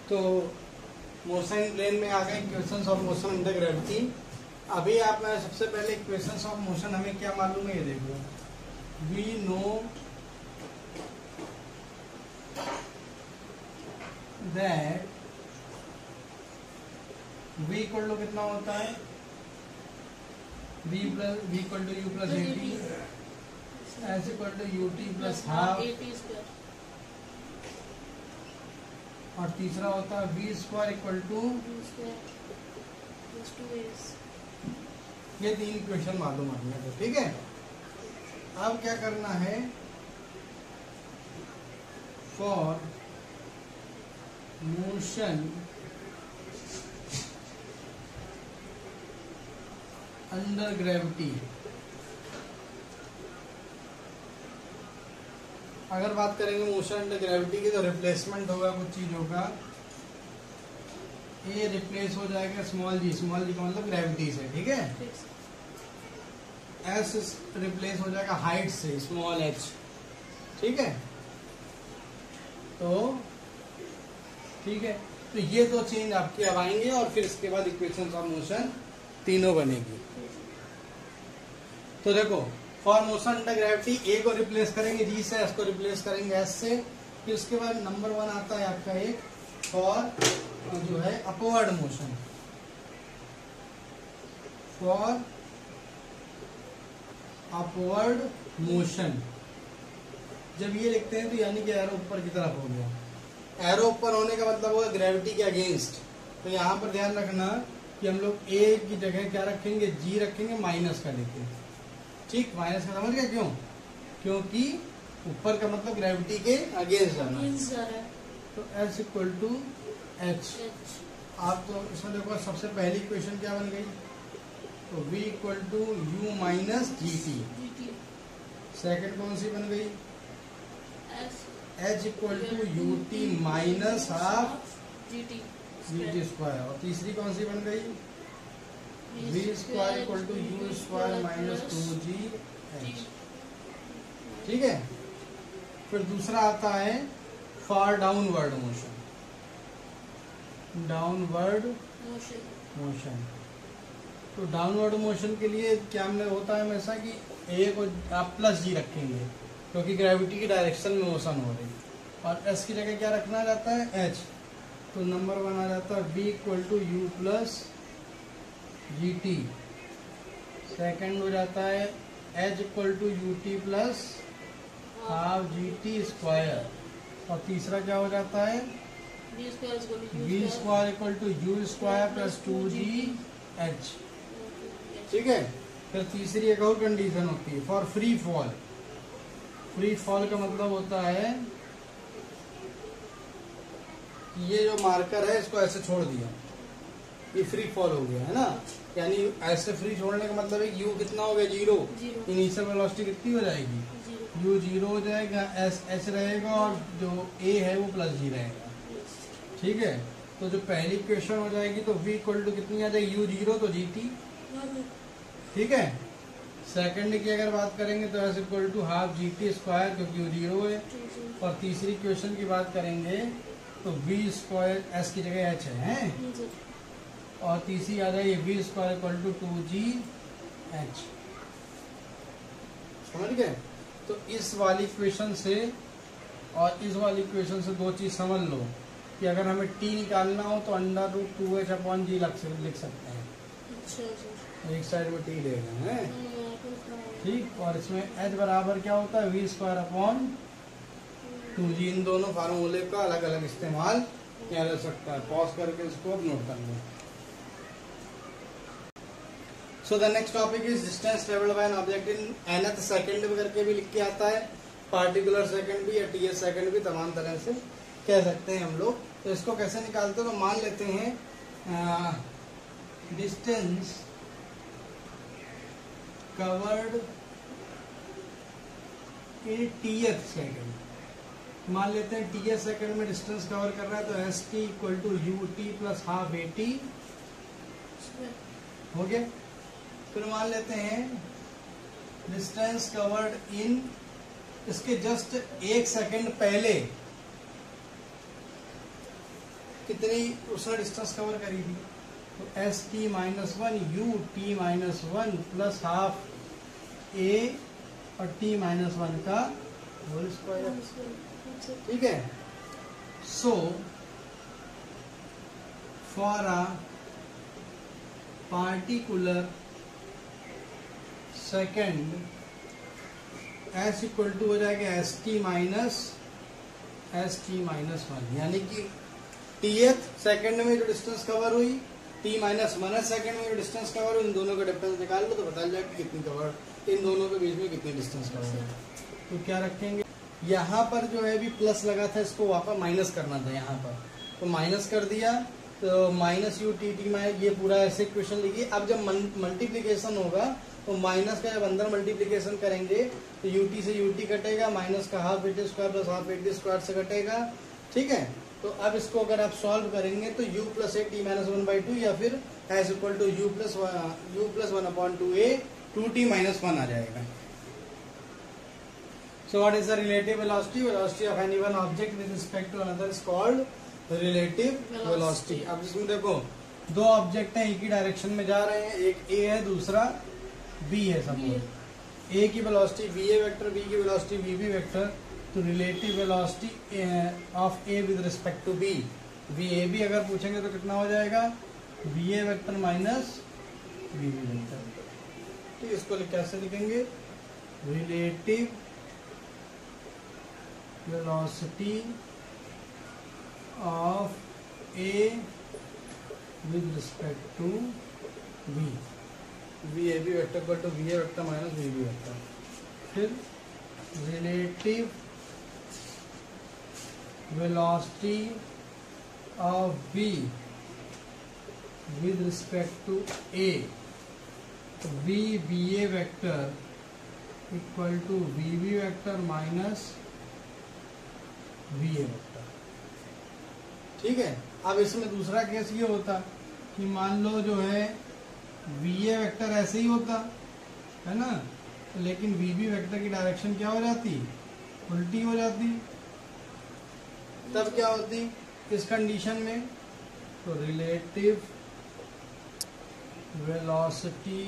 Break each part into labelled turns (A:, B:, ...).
A: तो motion plane में आ गए equations of motion under gravity. अभी आप सबसे पहले इक्वेशंस ऑफ मोशन हमें क्या मालूम है ये देखो। We know that v equal to कितना होता है, v equal to u plus a t, s equal to u t plus half, और तीसरा होता है v स्क्वायर इक्वल टू, ये तीन इक्वेशन मालूम है अपने को, ठीक है। अब क्या करना है, फॉर मोशन अंडर ग्रेविटी, अगर बात करेंगे मोशन अंडर ग्रेविटी की तो रिप्लेसमेंट होगा कुछ चीजों का। ए रिप्लेस हो जाएगा स्मॉल जी का मतलब ग्रेविटी से, ठीक है। एस रिप्लेस हो जाएगा हाइट से स्मॉल एच, ठीक है। तो ठीक है, तो ये दो चेंज आपके अब आएंगे और फिर इसके बाद इक्वेशंस ऑफ मोशन तीनों बनेगी। तो देखो, फॉर मोशन अंडर ग्रेविटी ए को रिप्लेस करेंगे जी से, एस को रिप्लेस करेंगे एस से, फिर उसके बाद नंबर 1 आता है आपका एक फॉर जो है upward motion, for upward motion. जब ये लिखते हैं तो यानी कि एरो ऊपर की तरफ हो गया। एरो ऊपर होने का मतलब होगा ग्रेविटी के अगेंस्ट। तो यहाँ पर ध्यान रखना कि हम लोग ए की जगह क्या रखेंगे, जी रखेंगे, माइनस का लेके, ठीक। माइनस का समझ गया क्यों? क्योंकि ऊपर का मतलब ग्रेविटी के अगेंस्ट जाना है। तो एस इक्वल टू एच। आप तो इसमें देखो सबसे पहली इक्वेशन क्या बन गई, तो v equal to u minus g t. Second कौन सी बन गई, h equal to u t minus half g t square. और तीसरी कौन सी बन गई, v square equal to u square minus 2g h, ठीक है। फिर दूसरा आता है for downward motion, downward motion. तो डाउनवर्ड मोशन के लिए क्या हमने होता है हमेशा कि ए को आप प्लस जी रखेंगे क्योंकि ग्रेविटी की डायरेक्शन में मोशन हो रही, और एस की जगह क्या रखना जाता है, एच। तो नंबर 1 आ जाता है v equal to u plus g t. Second हो जाता है h equal to u t plus half g t square. और तीसरा क्या हो जाता है, v square equal to u square plus 2g h, ठीक है। फिर तीसरी एक और कंडीशन होती है for free fall. Free fall का मतलब होता है कि ये जो मार्कर है इसको ऐसे छोड़ दिया, ये फ्री फॉल हो गया है ना। यानी ऐसे फ्री छोड़ने का मतलब है यू कितना हो गया, 0। इनिशियल वेलोसिटी कितनी हो जाएगी, यू 0 हो जाएगा, एस एच रहेगा, और जो ए है वो प्लस जी रहेगा, ठीक है। तो जो पहली इक्वेशन हो जाएगी तो v इक्वल टू कितनी आ जाएगी, यू 0 तो जी टी, ठीक है। सेकंड की अगर बात करेंगे तो s equal to half g t square क्योंकि यू 0 है। और तीसरी इक्वेशन की बात करेंगे तो v स्क्वायर, एस की जगह h है, और तीसरी आ जाएगी v square equal to 2g h, समझ गए। तो इस वाली इक्वेशन से और इस वाली इक्वेशन से दो चीज समझ लो कि अगर हमें t निकालना हो तो अंडर रूट 2h अपॉन जी लिख सकते हैं। एक साइड में t लेना है, ठीक। और इसमें h बराबर क्या होता है, v स्क्वायर अपॉन 2g। इन दोनों फार्मूले का अलग अलग इस्तेमाल किया जा सकता है। पॉज करके इसको अब नोट कर लो। So the next topic is distance travelled by an object in nth second करके भी लिख के आता है, पार्टिकुलर सेकंड भी या th सेकंड भी, तमाम तरह से कह सकते हैं हम लोग। तो इसको कैसे निकालते हैं, तो मान लेते हैं distance covered in th second. मान लेते हैं th सेकंड में डिस्टेंस कवर कर रहा है तो s t equal to u t plus half a t हो गया। फिर मान लेते हैं डिस्टेंस कवर्ड इन, इसके जस्ट 1 सेकंड पहले कितनी उसने डिस्टेंस कवर करी थी, तो s t minus one u t minus one plus half a और टी माइनस वन का होल स्क्वायर। ठीक है। So for a particular second s equal to हो जाएगा एस टी माइनस वन, यानी कि टीएथ सेकंड में जो डिस्टेंस कवर हुई, टी माइनस वन सेकंड में जो डिस्टेंस कवर हुई, इन दोनों का डिफरेंस निकाल लो तो बता जाएगा कि कितनी कवर, इन दोनों के बीच में कितनी डिस्टेंस कवर है। तो क्या रखेंगे, यहाँ पर जो है भी प्लस लगा था, इसको वापस माइनस करना था यहाँ पर, तो माइनस कर दिया, तो minus U T T minus, ये पूरा ऐसे इक्वेशन लिखिए। अब जब मल्टीप्लीकेशन होगा तो माइनस का जब अंदर मल्टीप्लीकेशन करेंगे तो यूटी से यूटी कटेगा, माइनस का half eighty square plus half eighty square से कटेगा। ठीक है। तो अब इसको अगर आप सॉल्व करेंगे तो u plus a t minus one by two, या फिर s equal to u plus one upon two a two t minus one आ जाएगा। So what is the relative velocity? Velocity of any one object with respect to another is called relative velocity. अब इसमें देखो दो object हैं, एक ही direction में जा रहे हैं, एक A है दूसरा B है। सपोज A की velocity V A vector, B की वेलोसिटी V B वेक्टर, तो relative velocity of A with respect to B, V A B अगर पूछेंगे तो कितना हो जाएगा, V A vector minus V B vector. ठीक, इसको कैसे लिखेंगे, relative velocity of A with respect to B, VAB vector equal to VA vector minus VB vector. फिर relative velocity of B with respect to A, V BA vector equal to VB vector minus VA vector. ठीक है। अब इसमें दूसरा case ये होता कि मान लो जो है VA वेक्टर ऐसे ही होता है ना, लेकिन VB वेक्टर की डायरेक्शन क्या हो जाती, उल्टी हो जाती। तब क्या होती इस कंडीशन में, तो relative velocity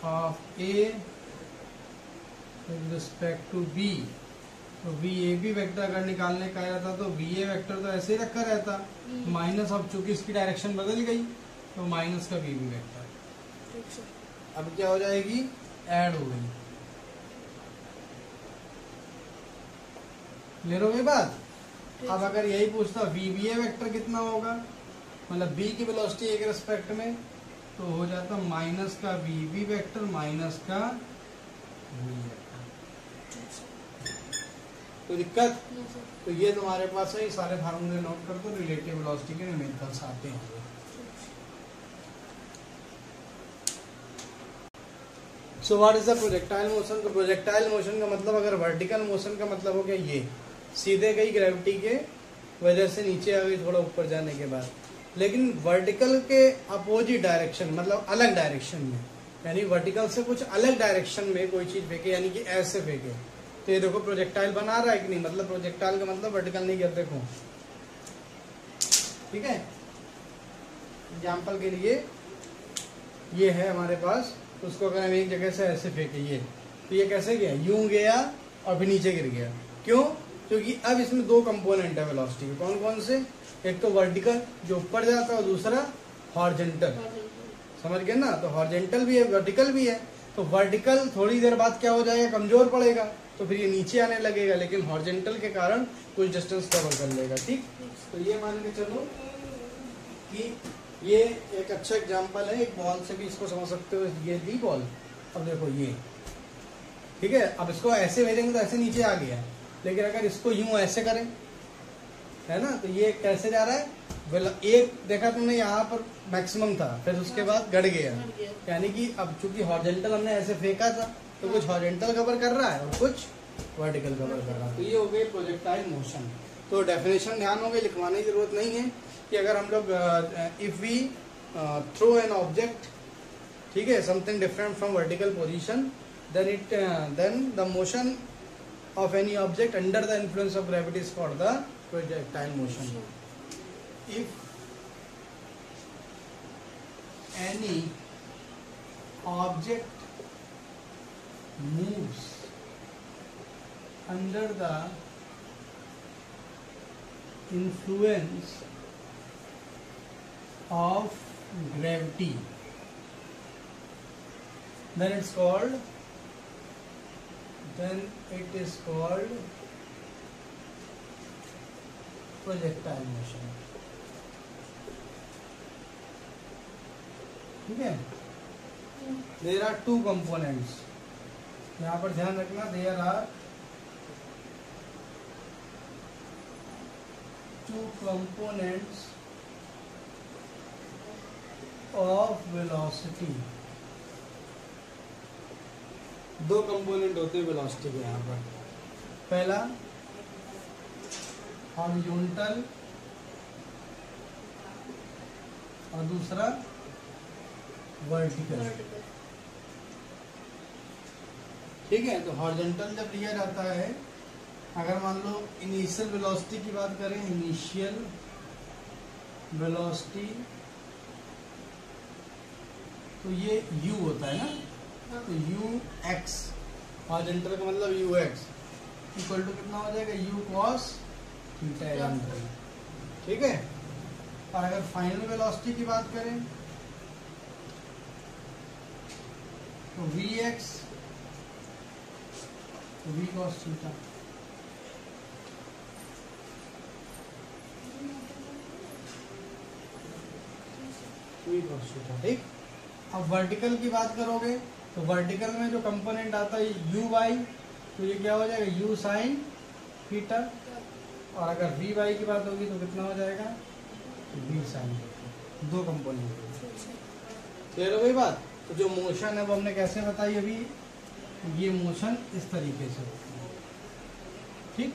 A: of A with respect to B, तो VAB वेक्टर अगर निकालने का रहता तो VA वेक्टर तो ऐसे ही रखा रहता, माइनस, अब चूंकि इसकी डायरेक्शन बदल गई तो माइनस का VB वेक्टर अब क्या हो जाएगी, ऐड हो गई। ले लो बात। अब अगर यही पूछता VBA वेक्टर कितना होगा, मतलब B की वेलोसिटी A के रिस्पेक्ट में, तो हो जाता माइनस का VB वेक्टर माइनस का VA वेक्टर। तो दिक्कत, तो ये तुम्हारे पास है, सारे फार्मूले नोट कर दो, रिलेटिव वेलोसिटी के न्यूमेरिकल्स आते हैं। So what is the projectile motion. तो प्रोजेक्टाइल मोशन का मतलब, अगर वर्टिकल मोशन का मतलब हो गया ये सीधे गई ग्रेविटी के वजह से नीचे आ गई थोड़ा ऊपर जाने के बाद, लेकिन वर्टिकल के अपोजिट डायरेक्शन, मतलब अलग डायरेक्शन में, यानी वर्टिकल से कुछ अलग डायरेक्शन में कोई चीज फेंके, यानी कि ऐसे फेंके, तो ये देखो प्रोजेक्टाइल बना रहा है कि नहीं, मतलब प्रोजेक्टाइल का मतलब वर्टिकल नहीं गिर, देखो। ठीक है। एग्जाम्पल के लिए ये है हमारे पास, तो उसको अगर हम एक जगह से ऐसे फेंके, ये तो ये कैसे गया, यूं गया और फिर नीचे गिर गया। क्यों, क्योंकि अब इसमें दो कंपोनेंट है वेलोसिटी के। कौन कौन से, एक तो वर्टिकल जो ऊपर जाता है और दूसरा हॉरिजॉन्टल। समझ गए ना, तो हॉरिजॉन्टल भी है वर्टिकल भी है। तो वर्टिकल थोड़ी देर बाद क्या हो जाएगा, कमजोर पड़ेगा, तो फिर ये नीचे आने लगेगा, लेकिन हॉरिजॉन्टल के कारण कुछ डिस्टेंस कवर कर लेगा। ठीक, तो ये मान के चलो कि ये एक अच्छा एग्जांपल है, एक बॉल से भी इसको समझ सकते हो। ये दी बॉल, अब देखो ये, ठीक है, अब इसको ऐसे भेजेंगे तो ऐसे नीचे आ गया, लेकिन अगर इसको यूं ऐसे करें, है ना, तो ये कैसे जा रहा है, एक देखा तुमने यहाँ पर मैक्सिमम था, फिर उसके बाद घट गया, यानी कि अब चूंकि हॉरिजॉन्टल हमने ऐसे फेंका था तो कुछ हॉरिजॉन्टल कवर कर रहा है और कुछ वर्टिकल कवर कर रहा है। तो ये हो गई प्रोजेक्टाइल मोशन। तो डेफिनेशन ध्यान हो गई, लिखवाने की जरूरत नहीं है कि अगर हम लोग if we throw an object, ठीक है, something different from vertical position, then the motion of any object under the influence of gravity is called the projectile motion. If any object moves under the influence of gravity, then it is called projectile motion. ठीक है. There are two components. यहाँ पर ध्यान रखना, there are two components of velocity. दो component होते हैं velocity के यहाँ पर. पहला हॉरिजॉन्टल और दूसरा वर्टिकल. ठीक है. तो हॉरिजॉन्टल जब लिया जाता है, अगर मान लो इनिशियल वेलोसिटी की बात करें, इनिशियल वेलोसिटी तो ये u होता है ना. तो u x हॉरिजॉन्टल का मतलब u x इक्वल टू कितना हो जाएगा, u cos थीटा m. ठीक है. और अगर फाइनल वेलोसिटी की बात करें तो vx v cos थीटा. ठीक. अब वर्टिकल की बात करोगे तो वर्टिकल में जो कंपोनेंट आता है u y, तो ये क्या हो जाएगा, u sin थीटा. और अगर v y की बात होगी तो कितना हो जाएगा, v sin. दो कंपोनेंट. क्लियर हो गई बात. तो जो मोशन है वो हमने कैसे बताई अभी, ये मोशन इस तरीके से होती है. ठीक.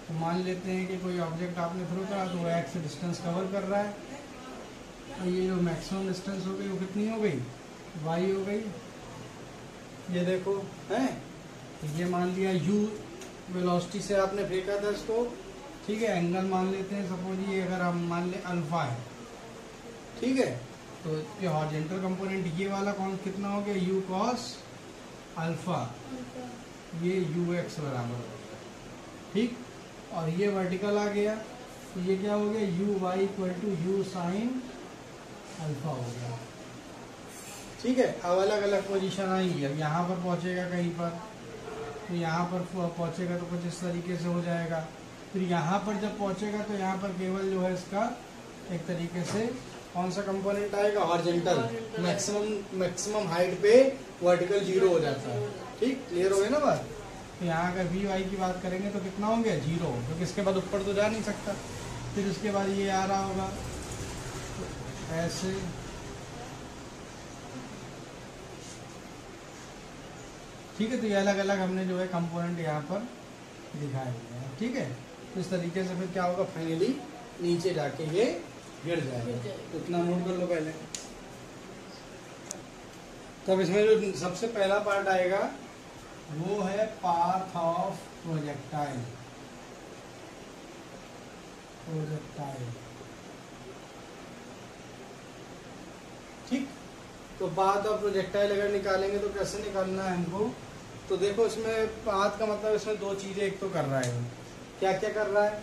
A: तो मान लेते हैं कि कोई ऑब्जेक्ट आपने थ्रो करा तो वो एक्स डिस्टेंस कवर कर रहा है. तो ये जो मैक्सिमम डिस्टेंस हो गई वो कितनी हो गई, y हो गई. ये देखो है, ये मान लिया u वेलोसिटी से आपने फेंका था इसको. ठीक है. एंगल मान लेते हैं, सपोज ये अगर हम मान ले अल्फा है. ठीक है. तो ये हॉरिजॉन्टल कंपोनेंट ये वाला कौन कितना हो गया, u cos अल्फा, ये ux बराबर हो गया. ठीक. और ये वर्टिकल आ गया तो ये क्या हो गया, u y equal to u sine alpha हो गया. ठीक है. अब अलग अलग पोजीशन आएंगी. अब यहाँ पर पहुँचेगा कहीं पर, तो यहाँ पर पहुँचेगा तो कुछ इस तरीके से हो जाएगा. फिर यहाँ पर जब पहुँचेगा तो यहाँ पर केवल जो है इसका एक तरीके से कौन सा कंपोनेंट आएगा, हॉरिजॉन्टल. मैक्सिमम हाइट पे वर्टिकल 0 हो जाता है. ठीक. क्लियर हो गया ना बात. तो यहाँ अगर वी वाई की बात करेंगे तो कितना हो गया, 0, क्योंकि इसके बाद ऊपर तो जा नहीं सकता. फिर उसके बाद ये आ रहा होगा तो ऐसे. ठीक है. तो ये अलग अलग हमने जो है कंपोनेंट यहाँ पर दिखाए हुए हैं. ठीक है. तो इस तरीके से फिर क्या होगा, फाइनली नीचे जाके ये गिर जाएगा. तो इतना नोट कर लो पहले. तो अब इसमें जो सबसे पहला पार्ट आएगा वो है पाथ ऑफ प्रोजेक्टाइल. ठीक. तो पाथ ऑफ प्रोजेक्टाइल अगर निकालेंगे तो कैसे निकालना है हमको, तो देखो इसमें पाथ का मतलब इसमें दो चीजें एक तो कर रहा है. क्या क्या कर रहा है,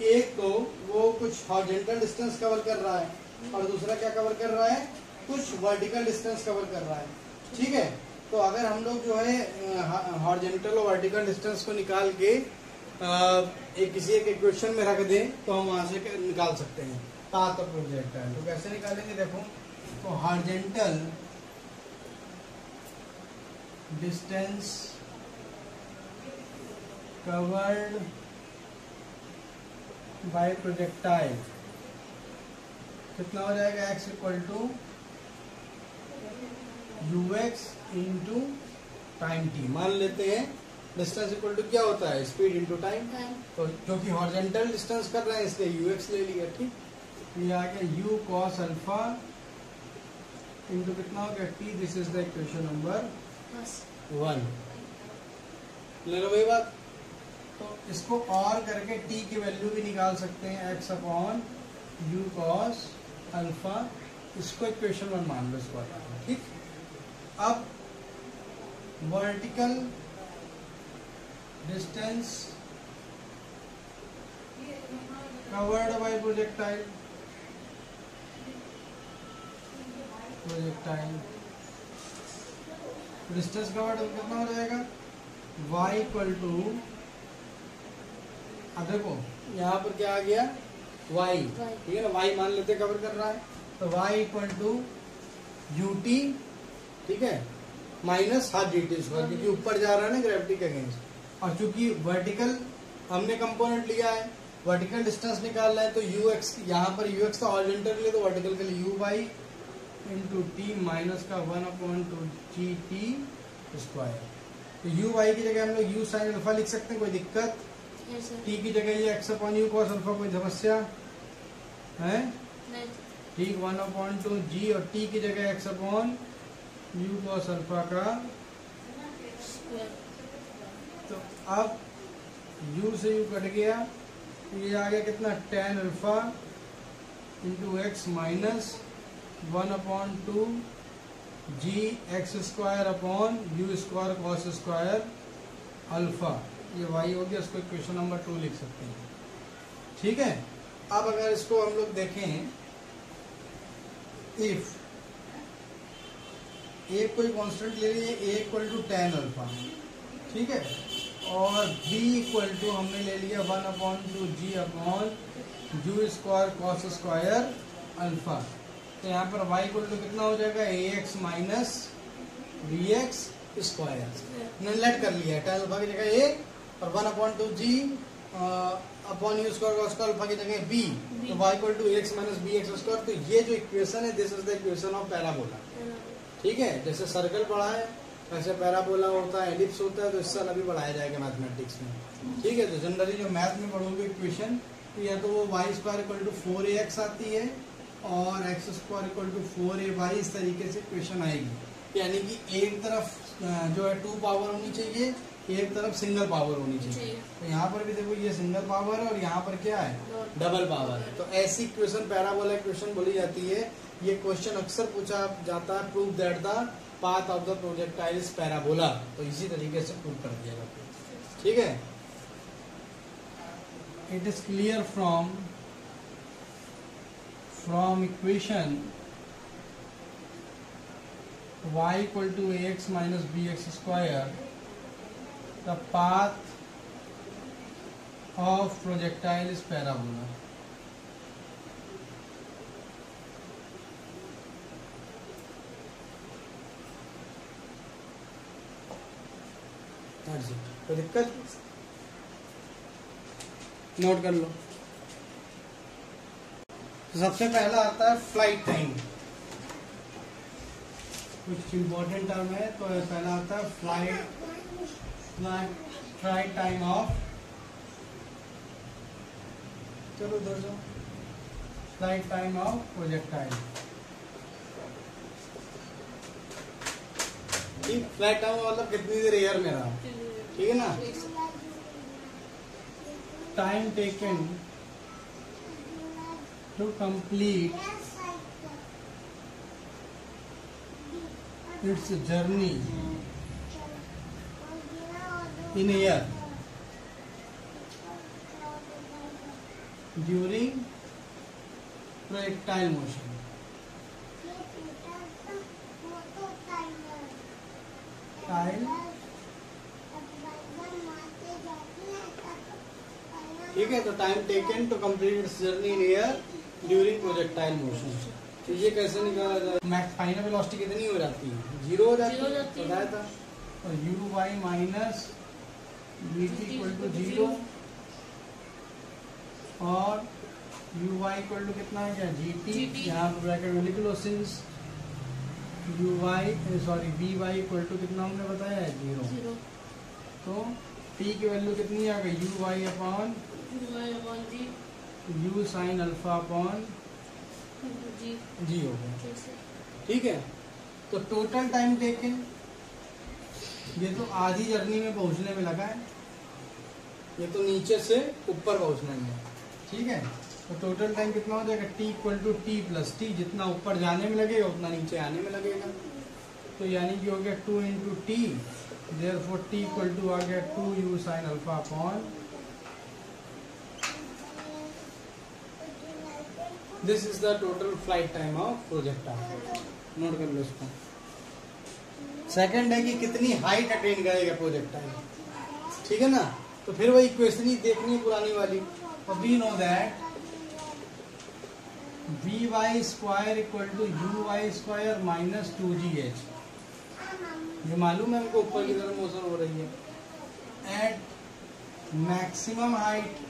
A: एक तो वो कुछ हॉरिजॉन्टल डिस्टेंस कवर कर रहा है और दूसरा क्या कवर कर रहा है, कुछ वर्टिकल डिस्टेंस कवर कर रहा है. ठीक है. तो अगर हम लोग जो है हॉरिजॉन्टल और वर्टिकल डिस्टेंस को निकाल के एक किसी एक इक्वेशन में रख दें तो हम वहां से निकाल सकते हैं पाथ ऑफ प्रोजेक्टाइल. तो कैसे निकालेंगे, देखो. तो horizontal distance covered by projectile कितना हो जाएगा, x equal to ux into time t. मान लेते हैं डिस्टेंस इक्वल टू क्या होता है, स्पीड इंटू टाइम. तो क्योंकि हॉरिजॉन्टल डिस्टेंस कर रहे हैं इसलिए ux ले लिया. ठीक. ये आ गया u cos अल्फा इंटू कितना हो गया t. This is the equation number 1. ले लो भाई बात. तो इसको और करके टी की वैल्यू भी निकाल सकते हैं, x upon you cos alpha. इसको इक्वेशन 1 मान लो, इसको हटा दो। ठीक, अब vertical distance covered by projectile, distance covered कितना हो जाएगा, y इक्वल टू, अब देखो यहाँ पर क्या आ गया, y, ठीक है ना, y मान लेते कवर कर रहा है, तो y equal to u t, ठीक है, minus half d t square, क्योंकि ऊपर जा रहा है ना ग्रेविटी के अगेंस्ट। और चूंकि वर्टिकल हमने कंपोनेंट लिया है, वर्टिकल डिस्टेंस निकालना है, तो यू एक्स, यहाँ पर यू एक्स का हॉरिजॉन्टल के लिए, तो वर्टिकल के लिए u y into t minus का 1/2 जी टी स्क्वायर। तो यू वाई की जगह हम लोग यू साइन अल्फा लिख सकते हैं, कोई दिक्कत? टी की जगह ये x upon you cos alpha, कोई समस्या है? ठीक, 1/2 जी, और टी की जगह x upon you cos alpha का। तो अब u से u कट गया, तो ये आ गया कितना, tan alpha into x minus 1/2 g x square upon u square cos square alpha. ये y हो गया, इसको इक्वेशन नंबर 2 लिख सकते हैं। ठीक है, अब अगर इसको हम लोग देखें, इफ एक कोई कांस्टेंट ले लिए, a equal to tan alpha, ठीक है, और b इक्वल टू हमने ले लिया 1/2 g upon u square cos square alpha. तो यहाँ पर y इक्वल टू कितना हो जाएगा, ax minus b x square. हमने लेट कर लिया, tan अल्फा की जगह a और 1/2 g upon u square cos alpha की जगह b, तो y equal to ax minus b x square. तो ये जो इक्वेशन है, this is the equation of parabola. ठीक है, जैसे सर्कल पढ़ा है वैसे पैराबोला होता है, एलिप्स होता है, तो इससे अभी बढ़ाया जाएगा मैथमेटिक्स में। ठीक है, तो जनरली जो मैथ में पढ़ोगे इक्वेशन, तो या तो वो Y square equal to 4ax आती है और x square equal to 4ay, इस तरीके से इक्वेशन आएगी। यानी कि एक तरफ जो है 2 पावर होनी चाहिए, एक तरफ सिंगल पावर होनी चाहिए। तो यहाँ पर भी देखो ये सिंगल पावर है और यहाँ पर क्या है, डबल पावर है। तो ऐसी इक्वेशन पैराबोला इक्वेशन बोली जाती है। ये क्वेश्चन अक्सर पूछा जाता है, prove that the path of the projectile is parabola. तो इसी तरीके से प्रूव कर दिया जाता है। ठीक है, it is clear from equation y equal to ax minus b x square the path of projectile is parabola. कोई दिक्कत? नोट कर लो। तो सबसे पहला आता है फ्लाइट टाइम। कुछ इंपॉर्टेंट टर्म है, तो पहला आता है फ्लाइट टाइम ऑफ, चलो दोस्तों, फ्लाइट टाइम ऑफ प्रोजेक्टाइल। ठीक, फ्लाइट टाइम मतलब कितनी देर एयर में रहा, ठीक है ना। Time taken to complete its journey in air during projectile motion. ठीक है, तो time taken to complete its journey in air during projectile motion. तो ये कैसे निकाला जाए, मैक्स फाइनल वेलोसिटी कितनी हो जाती है, 0 हो जाती है, बताया था। और u y minus v t equal to 0 और यू वाई इक्वल टू कितना है क्या, जी टी, यहाँ पर ब्रैकेट में लिख लो, since u y sorry b y equal to कितना हमने बताया है, 0। तो टी की वैल्यू कितनी आ गई, u y upon u sine alpha upon g हो गया। ठीक है, तो टोटल टाइम टेकन, ये तो आधी जर्नी में पहुंचने में लगा है, ये तो नीचे से ऊपर पहुंचने में, ठीक है। तो टोटल टाइम कितना हो जाएगा, t equal to t plus t, जितना ऊपर जाने में लगेगा उतना नीचे आने में लगेगा। तो यानी कि हो गया 2 into t, therefore t equal to आ गया 2u sine alpha upon, this is the total flight time of projectile. Note कर लो इसको। सेकंड है कि कितनी हाइट अटेन करेगा प्रोजेक्टाइल, ठीक है ना। तो फिर वही इक्वेशन ही देखनी है पुरानी वाली। और we know that v y square equal to u y square minus 2gh, ये मालूम है हमको ऊपर की तरफ मोशन हो रही है। At maximum height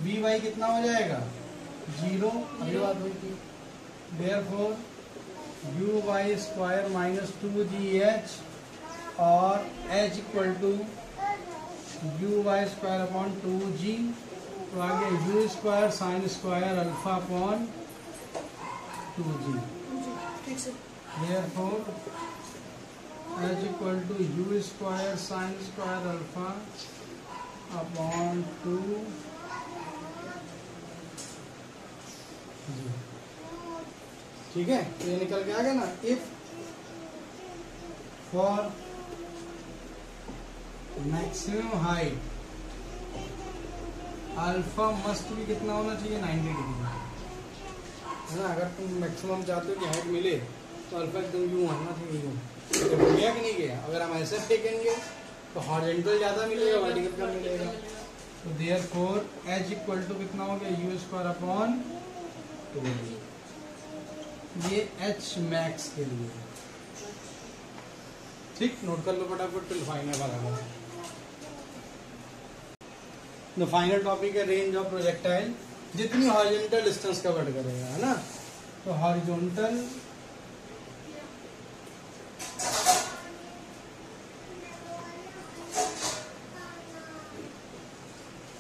A: v y कितना हो जाएगा 0, अभी बात हुई थी। Therefore u y square minus 2gh और h equal to u y square upon 2g, तो आगे u square sine square alpha upon 2g। Therefore h equal to u square sine square alpha upon 2g। ठीक है, तो ये निकल के आ गया ना। If for maximum height alpha must भी कितना होना चाहिए 90 डिग्री, है ना। अगर तुम मैक्सिमम चाहते हो कि हाइट मिले तो अल्फा एकदम यूं होना चाहिए, यूं। तो गया कि नहीं गया। अगर हम ऐसे फेंकेंगे तो हॉरिजॉन्टल ज्यादा मिलेगा, वर्टिकल कम मिलेगा। तो देयरफॉर h इक्वल टू कितना हो गया यू स्क्वायर अपॉन 2g। ये h मैक्स के लिए, ठीक। नोट कर लो फटाफट, फिर फाइनल वाला। द फाइनल टॉपिक है रेंज ऑफ प्रोजेक्टाइल, जितनी हॉरिजॉन्टल डिस्टेंस कवर करेगा, है ना। तो horizontal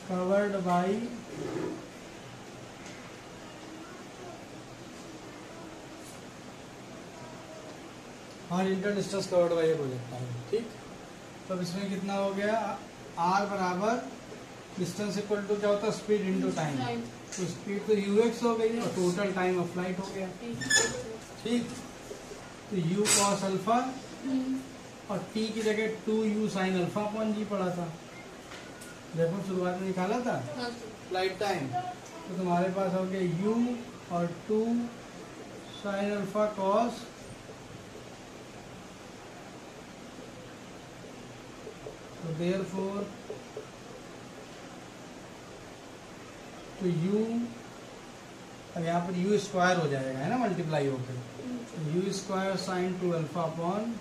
A: covered by horizontal distance covered by projectile, ठीक। तो अब इसमें कितना हो गया, r बराबर डिस्टेंस इक्वल टू क्या होता है स्पीड इनटू टाइम। तो स्पीड तो ux हो गई और टोटल टाइम ऑफ फ्लाइट हो गया, ठीक। तो u cos अल्फा और t की जगह 2u sine alpha upon g पड़ा था, देखो शुरुआत में निकाला था फ्लाइट टाइम। तो तुम्हारे पास हो गया u और 2 साइन अल्फा कॉस, तो देयरफॉर तो u, अब यहाँ पर u स्क्वायर हो जाएगा, है ना, मल्टीप्लाई होकर। U square sine 2 alpha upon,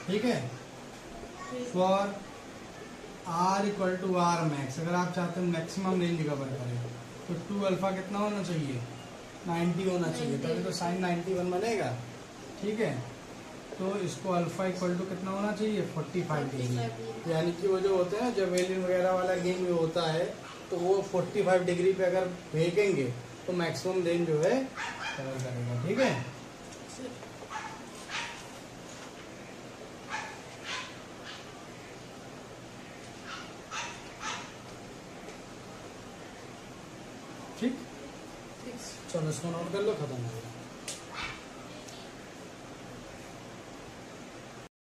A: ठीक है। For r equal to R max, अगर आप चाहते हैं मैक्सिमम रेंज कवर करें तो 2 अल्फा कितना होना चाहिए 90 होना चाहिए, तभी तो साइन 91 बनेगा, ठीक है। तो इसको अल्फा इक्वल टू कितना होना चाहिए 45 डिग्री, यानी कि वो जो होते हैं ना जेवेलिन वगैरह वाला गेम जो होता है, तो वो 45 डिग्री पे अगर फेंकेंगे तो मैक्सिमम रेंज जो है कवर करेगा, ठीक है। ठीक, चलो इसको नोट कर लो, खत्म हो गया।